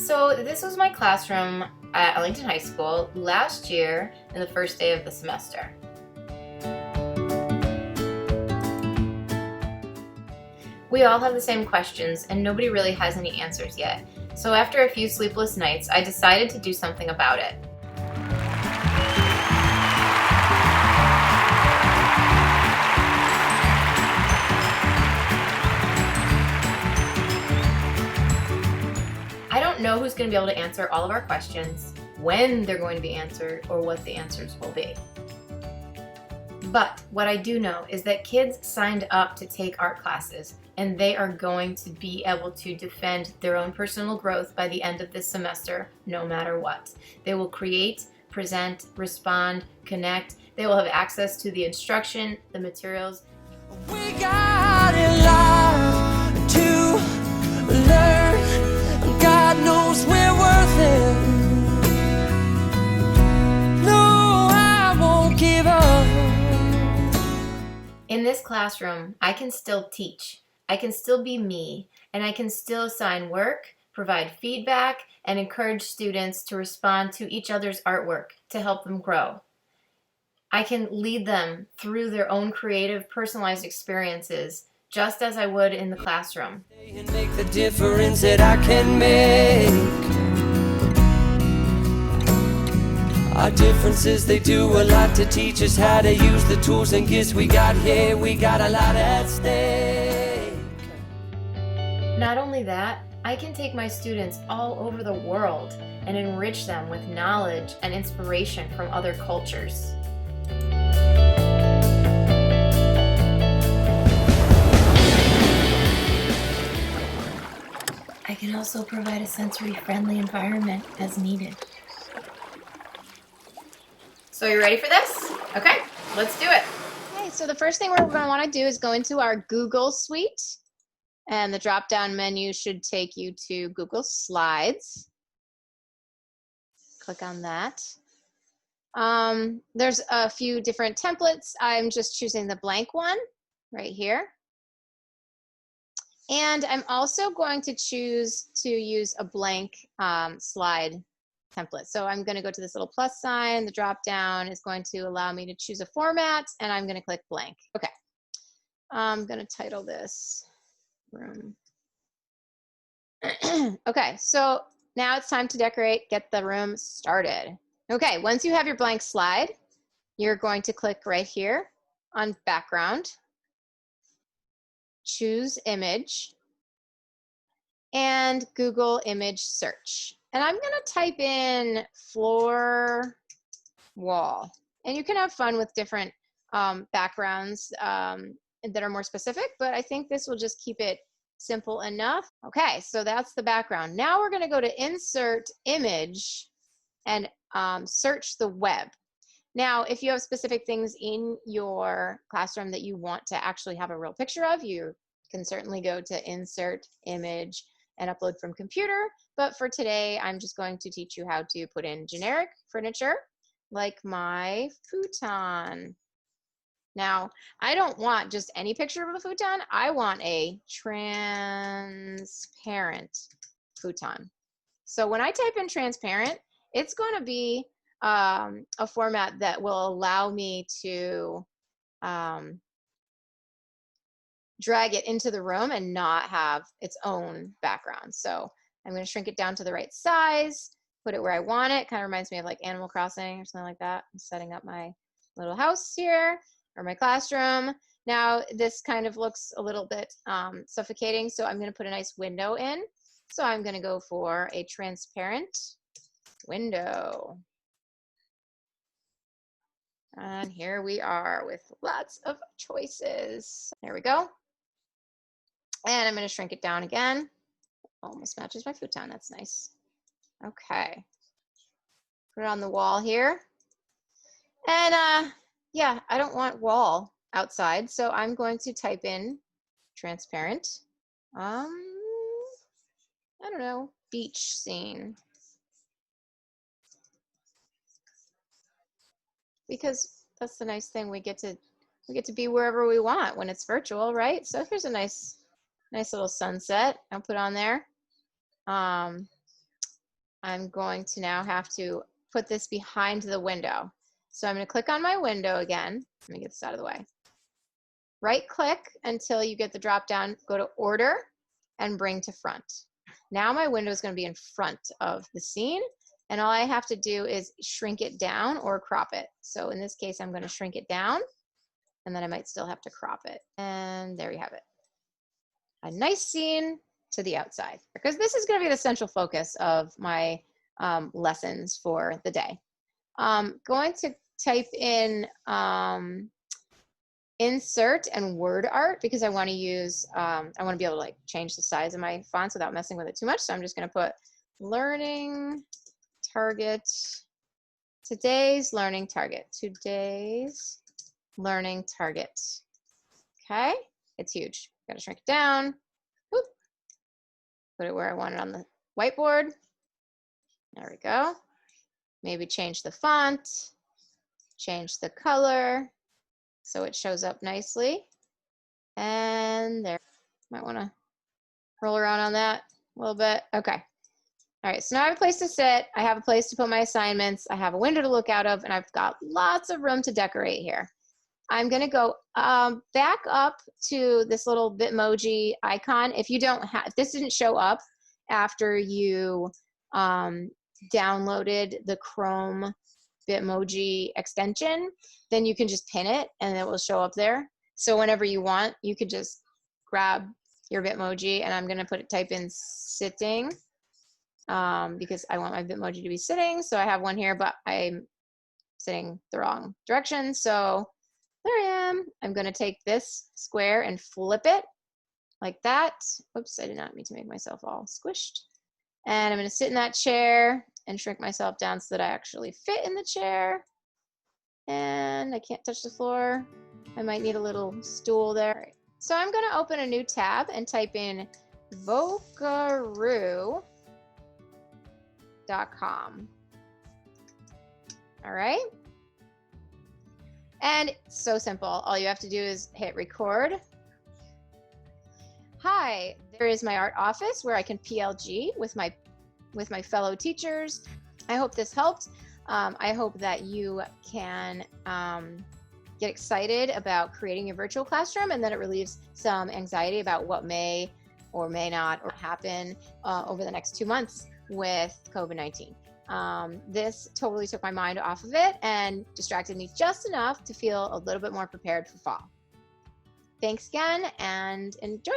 So this was my classroom at Ellington High School last year in the first day of the semester. We all have the same questions and nobody really has any answers yet. So after a few sleepless nights, I decided to do something about it. I don't know who's going to be able to answer all of our questions, when they're going to be answered, or what the answers will be. But what I do know is that kids signed up to take art classes, and they are going to be able to defend their own personal growth by the end of this semester, no matter what. They will create, present, respond, connect. They will have access to the instruction, the materials. We got a lot to learn. God knows we're worth it. No, I won't give up. In this classroom, I can still teach. I can still be me, and I can still assign work, provide feedback, and encourage students to respond to each other's artwork to help them grow. I can lead them through their own creative, personalized experiences, just as I would in the classroom. And make the difference that I can make. Our differences, they do a lot to teach us how to use the tools and gifts we got here. We got a lot at stake. Not only that, I can take my students all over the world and enrich them with knowledge and inspiration from other cultures. I can also provide a sensory-friendly environment as needed. So you ready for this? Okay, let's do it. Okay, so the first thing we're going to want to do is go into our Google Suite, and the drop-down menu should take you to Google Slides. Click on that. There's a few different templates. I'm just choosing the blank one right here. And I'm also going to choose to use a blank slide template. So I'm going to go to this little plus sign. The drop down is going to allow me to choose a format, and I'm going to click blank. Okay. I'm going to title this room. Okay, so now it's time to decorate, get the room started. Okay, once you have your blank slide, you're going to click right here on background, choose image, and Google image search. And I'm going to type in floor wall. And you can have fun with different backgrounds that are more specific, but I think this will just keep it simple enough. Okay, so that's the background. Now we're going to go to insert image and search the web. Now, if you have specific things in your classroom that you want to actually have a real picture of, you can certainly go to insert image and upload from computer. But for today, I'm just going to teach you how to put in generic furniture like my futon. Now, I don't want just any picture of a futon. I want a transparent futon. So when I type in transparent, it's going to be a format that will allow me to drag it into the room and not have its own background. So I'm going to shrink it down to the right size, put it where I want it. Kind of reminds me of like Animal Crossing or something like that. I'm setting up my little house here, or my classroom. Now this kind of looks a little bit suffocating, so I'm going to put a nice window in. So I'm going to go for a transparent window. And here we are with lots of choices. There we go. And I'm going to shrink it down again. Almost matches my futon. That's nice. Okay. Put it on the wall here. And yeah, I don't want wall outside, so I'm going to type in transparent. I don't know, beach scene. Because that's the nice thing, we get to be wherever we want when it's virtual, right? So here's a nice little sunset I'll put on there. I'm going to now have to put this behind the window. So I'm going to click on my window again. Let me get this out of the way. Right click until you get the drop down, go to order and bring to front. Now my window is going to be in front of the scene, and all I have to do is shrink it down or crop it. So in this case, I'm going to shrink it down, and then I might still have to crop it. And there you have it. A nice scene to the outside, because this is going to be the central focus of my lessons for the day. Going to type in insert and word art, because I want to use, I want to be able to like change the size of my fonts without messing with it too much. So I'm just going to put learning target, today's learning target. Okay, it's huge. Got to shrink it down. Whoop. Put it where I want it on the whiteboard. There we go. Maybe change the font, change the color so it shows up nicely. And there, might want to roll around on that a little bit. Okay. All right, so now I have a place to sit. I have a place to put my assignments. I have a window to look out of, and I've got lots of room to decorate here. I'm going to go back up to this little Bitmoji icon. If you don't have, if this didn't show up after you downloaded the Chrome Bitmoji extension, then you can just pin it and it will show up there. So whenever you want, you could just grab your Bitmoji, and I'm going to type in sitting because I want my Bitmoji to be sitting. So I have one here, but I'm sitting the wrong direction. So there I am. I'm going to take this square and flip it like that. Oops, I did not mean to make myself all squished. And I'm going to sit in that chair and shrink myself down so that I actually fit in the chair. And I can't touch the floor. I might need a little stool there. So I'm going to open a new tab and type in Vocaroo.com. All right. And it's so simple. All you have to do is hit record. Hi, there is my art office where I can PLG with my fellow teachers. I hope this helped. I hope that you can get excited about creating your virtual classroom, and that it relieves some anxiety about what may or may not happen over the next 2 months with COVID-19. This totally took my mind off of it and distracted me just enough to feel a little bit more prepared for fall. Thanks again, and enjoy.